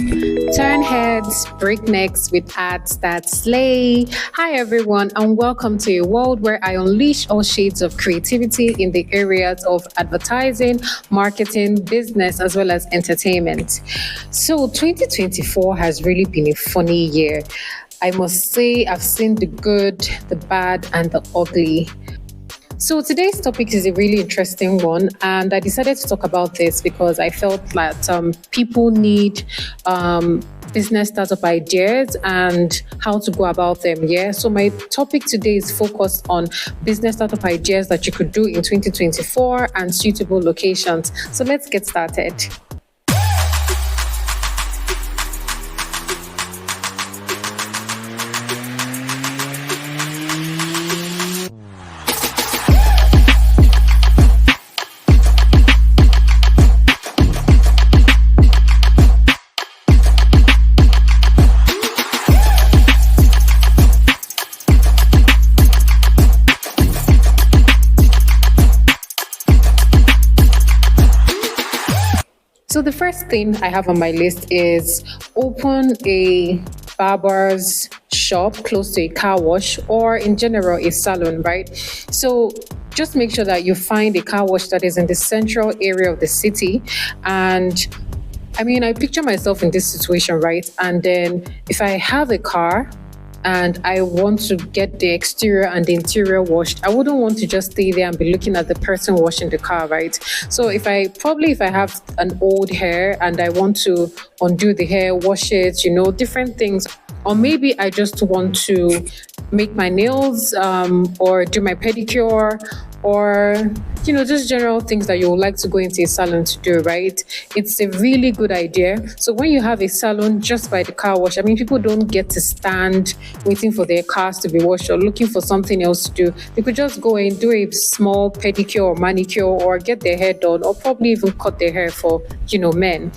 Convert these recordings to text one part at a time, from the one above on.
Turn heads, break necks with ads that slay. Hi, everyone, and welcome to a world where I unleash all shades of creativity in the areas of advertising, marketing, business, as well as entertainment. So, 2024 has really been a funny year. I must say, I've seen the good, the bad, and the ugly. So today's topic is a really interesting one, and I decided to talk about this because I felt that people need business startup ideas and how to go about them. Yeah. So my topic today is focused on business startup ideas that you could do in 2024 and suitable locations. So let's get started. So the first thing I have on my list is open a barber's shop close to a car wash or in general a salon, right? So just make sure that you find a car wash that is in the central area of the city. And I mean, I picture myself in this situation, right? And then if I have a car and I want to get the exterior and the interior washed, I wouldn't want to just stay there and be looking at the person washing the car, right? So if I have an old hair and I want to undo the hair, wash it, different things, or maybe I just want to make my nails or do my pedicure, or just general things that you would like to go into a salon to do, right? It's a really good idea. So when you have a salon just by the car wash, I mean, people don't get to stand waiting for their cars to be washed or looking for something else to do. They could just go in, do a small pedicure or manicure, or get their hair done, or probably even cut their hair for men.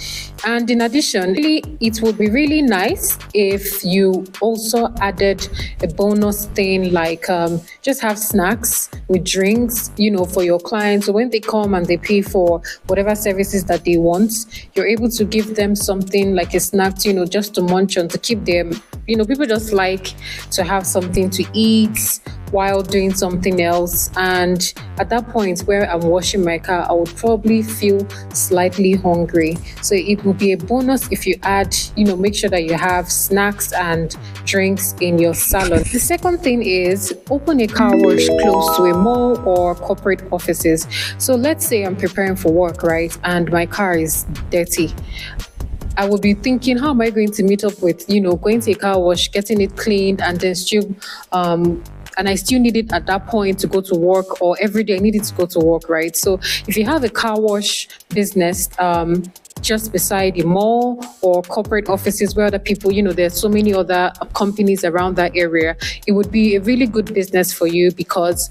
And in addition, really, it would be really nice if you also added a bonus thing like just have snacks with drinks, for your clients. So when they come and they pay for whatever services that they want, you're able to give them something like a snack, just to munch on, to keep them, people just like to have something to eat while doing something else. And at that point where I'm washing my car, I would probably feel slightly hungry. So it will be a bonus if you add, make sure that you have snacks and drinks in your salon. The second thing is open a car wash close to a mall or corporate offices. So let's say I'm preparing for work, right? And my car is dirty. I will be thinking, how am I going to meet up with, going to a car wash, getting it cleaned, and then still and I still need it at that point to go to work, or every day I need it to go to work, right? So if you have a car wash business just beside a mall or corporate offices where other people, there's so many other companies around that area, it would be a really good business for you because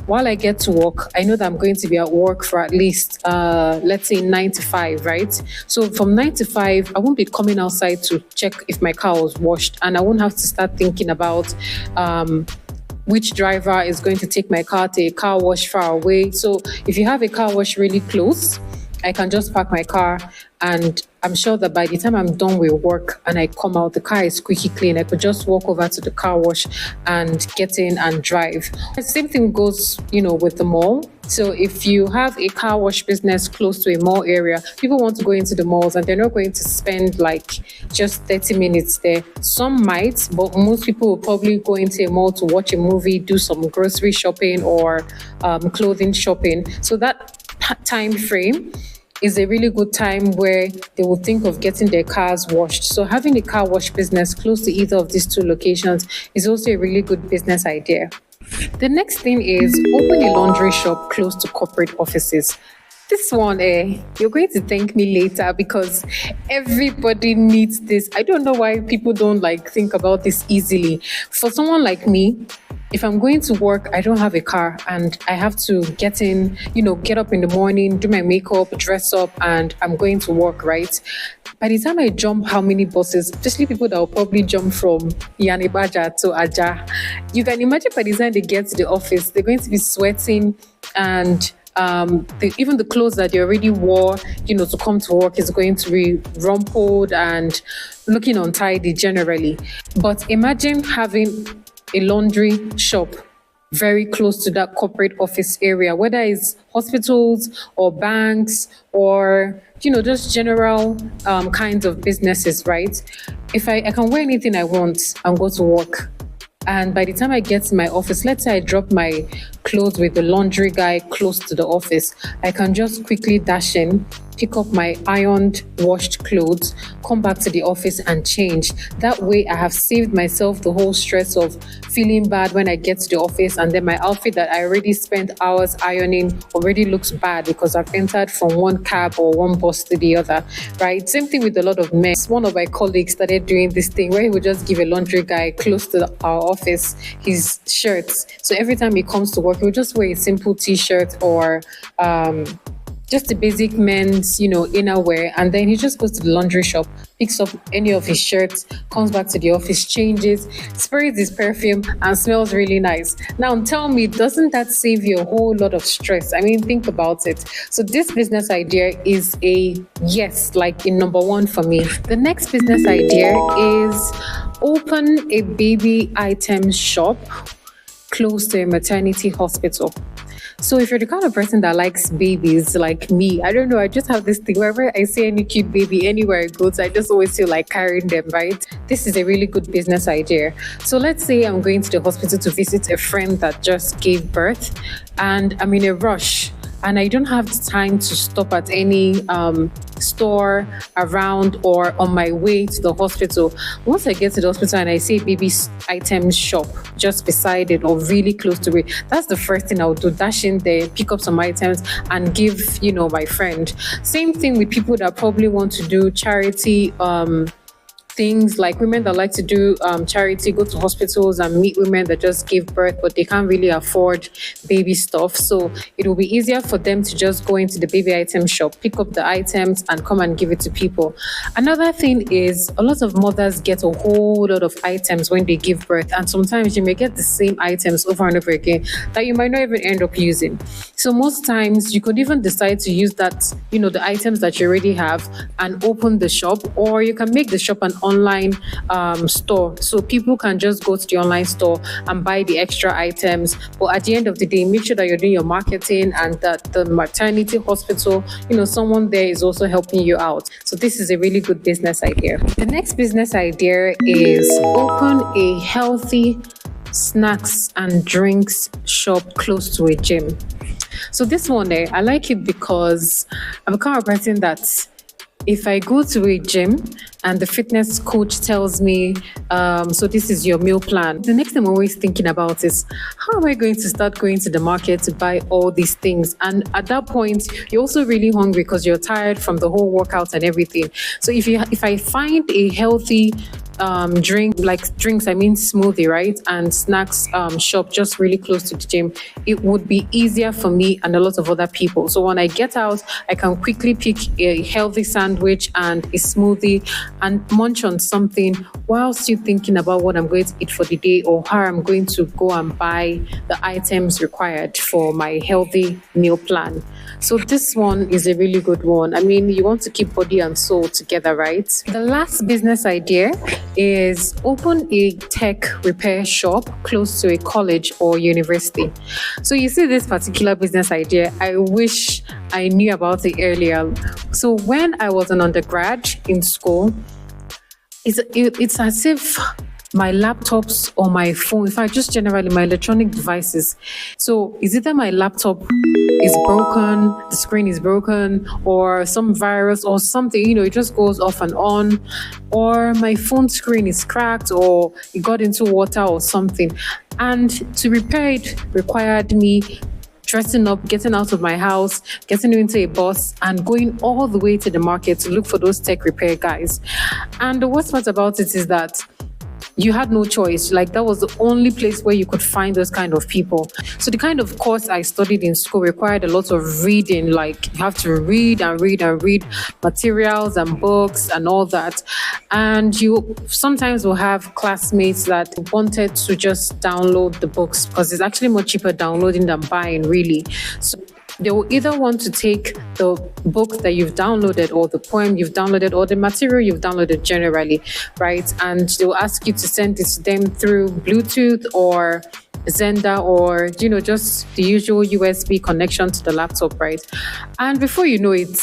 while I get to work, I know that I'm going to be at work for at least, let's say 9 to 5, right? So from 9 to 5, I won't be coming outside to check if my car was washed, and I won't have to start thinking about which driver is going to take my car to a car wash far away. So if you have a car wash really close, I can just park my car, and I'm sure that by the time I'm done with work and I come out, the car is squeaky clean. I could just walk over to the car wash and get in and drive. The same thing goes, with the mall. So if you have a car wash business close to a mall area, people want to go into the malls and they're not going to spend like just 30 minutes there. Some might, but most people will probably go into a mall to watch a movie, do some grocery shopping or clothing shopping. So that time frame is a really good time where they will think of getting their cars washed. So having a car wash business close to either of these two locations is also a really good business idea. The next thing is open a laundry shop close to corporate offices. This one, you're going to thank me later because everybody needs this. I don't know why people don't think about this easily. For someone like me, if I'm going to work, I don't have a car and I have to get up in the morning, do my makeup, dress up, and I'm going to work, right? By the time I jump how many buses, especially people that will probably jump from Yanibaja to Aja, you can imagine by the time they get to the office, they're going to be sweating and Even the clothes that they already wore, to come to work is going to be rumpled and looking untidy generally. But imagine having a laundry shop very close to that corporate office area, whether it's hospitals or banks or just general kinds of businesses, right? If I can wear anything I want and go to work, and by the time I get to my office, let's say I drop my clothes with the laundry guy close to the office, I can just quickly dash in, pick up my ironed, washed clothes, come back to the office and change. That way I have saved myself the whole stress of feeling bad when I get to the office, and then my outfit that I already spent hours ironing already looks bad because I've entered from one cab or one bus to the other, right? Same thing with a lot of men. One of my colleagues started doing this thing where he would just give a laundry guy close to our office his shirts. So every time he comes to work, he'll just wear a simple t-shirt or just the basic men's, inner wear. And then he just goes to the laundry shop, picks up any of his shirts, comes back to the office, changes, sprays his perfume, and smells really nice. Now, tell me, doesn't that save you a whole lot of stress? I mean, think about it. So this business idea is a yes, like in number one for me. The next business idea is open a baby item shop close to a maternity hospital. So if you're the kind of person that likes babies like me, I don't know, I just have this thing wherever I see any cute baby anywhere I go to, I just always feel like carrying them, right? This is a really good business idea. So let's say I'm going to the hospital to visit a friend that just gave birth and I'm in a rush and I don't have the time to stop at any store around or on my way to the hospital. Once I get to the hospital and I see a baby items shop just beside it or really close to it, that's the first thing I would do. Dash in there, pick up some items and give, my friend. Same thing with people that probably want to do charity things, like women that like to do charity, go to hospitals and meet women that just give birth, but they can't really afford baby stuff. So it will be easier for them to just go into the baby item shop, pick up the items and come and give it to people. Another thing is a lot of mothers get a whole lot of items when they give birth, and sometimes you may get the same items over and over again that you might not even end up using. So most times you could even decide to use that, the items that you already have and open the shop, or you can make the shop an online store, so people can just go to the online store and buy the extra items. But at the end of the day, make sure that you're doing your marketing and that the maternity hospital, someone there is also helping you out. So this is a really good business idea. The next business idea is open a healthy snacks and drinks shop close to a gym. So this one there, I like it because I'm a kind of person that if I go to a gym and the fitness coach tells me, so this is your meal plan, the next thing I'm always thinking about is, how am I going to start going to the market to buy all these things? And at that point, you're also really hungry because you're tired from the whole workout and everything. So if I find a healthy smoothie, right, and snacks shop just really close to the gym, it would be easier for me and a lot of other people. So when I get out, I can quickly pick a healthy sandwich and a smoothie and munch on something while still thinking about what I'm going to eat for the day or how I'm going to go and buy the items required for my healthy meal plan. So this one is a really good one. I mean, you want to keep body and soul together, right? The last business idea is open a tech repair shop close to a college or university. So you see this particular business idea, I wish I knew about it earlier. So when I was an undergrad in school, it's as if my laptops or my phone, in fact, just generally my electronic devices. So is either my laptop is broken, the screen is broken, or some virus or something, it just goes off and on, or my phone screen is cracked or it got into water or something. And to repair it required me dressing up, getting out of my house, getting into a bus and going all the way to the market to look for those tech repair guys. And the worst part about it is that you had no choice. Like, that was the only place where you could find those kind of people. So the kind of course I studied in school required a lot of reading. Like, you have to read and read and read materials and books and all that. And you sometimes will have classmates that wanted to just download the books because it's actually much cheaper downloading than buying, really. So They will either want to take the book that you've downloaded or the poem you've downloaded or the material you've downloaded generally, right? And they will ask you to send it to them through Bluetooth or Zenda or, just the usual USB connection to the laptop, right? And before you know it,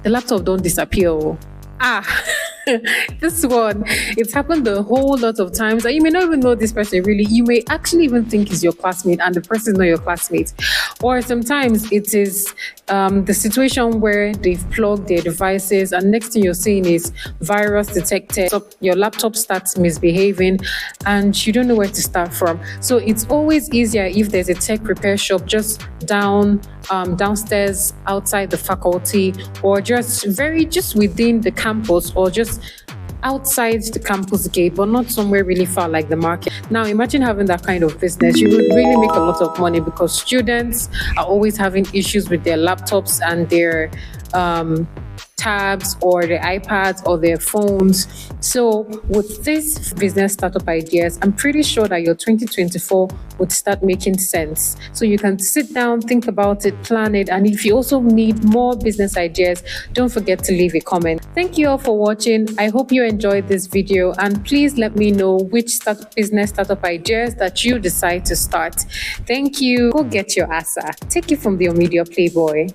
the laptop don't disappear. Ah, this one, it's happened a whole lot of times. And you may not even know this person really. You may actually even think is your classmate and the person is not your classmate. Or sometimes it is the situation where they've plugged their devices and next thing you're seeing is virus detected. So your laptop starts misbehaving and you don't know where to start from. So it's always easier if there's a tech repair shop just downstairs outside the faculty or just within the campus or just outside the campus gate, but not somewhere really far like the market. Now, imagine having that kind of business. You would really make a lot of money because students are always having issues with their laptops and their tabs or their iPads or their phones. So with this business startup ideas, I'm pretty sure that your 2024 would start making sense. So you can sit down, think about it, plan it. And if you also need more business ideas, don't forget to leave a comment. Thank you all for watching. I hope you enjoyed this video and please let me know which business startup ideas that you decide to start. Thank you. Go get your ASA. Take it from the Media Playboy.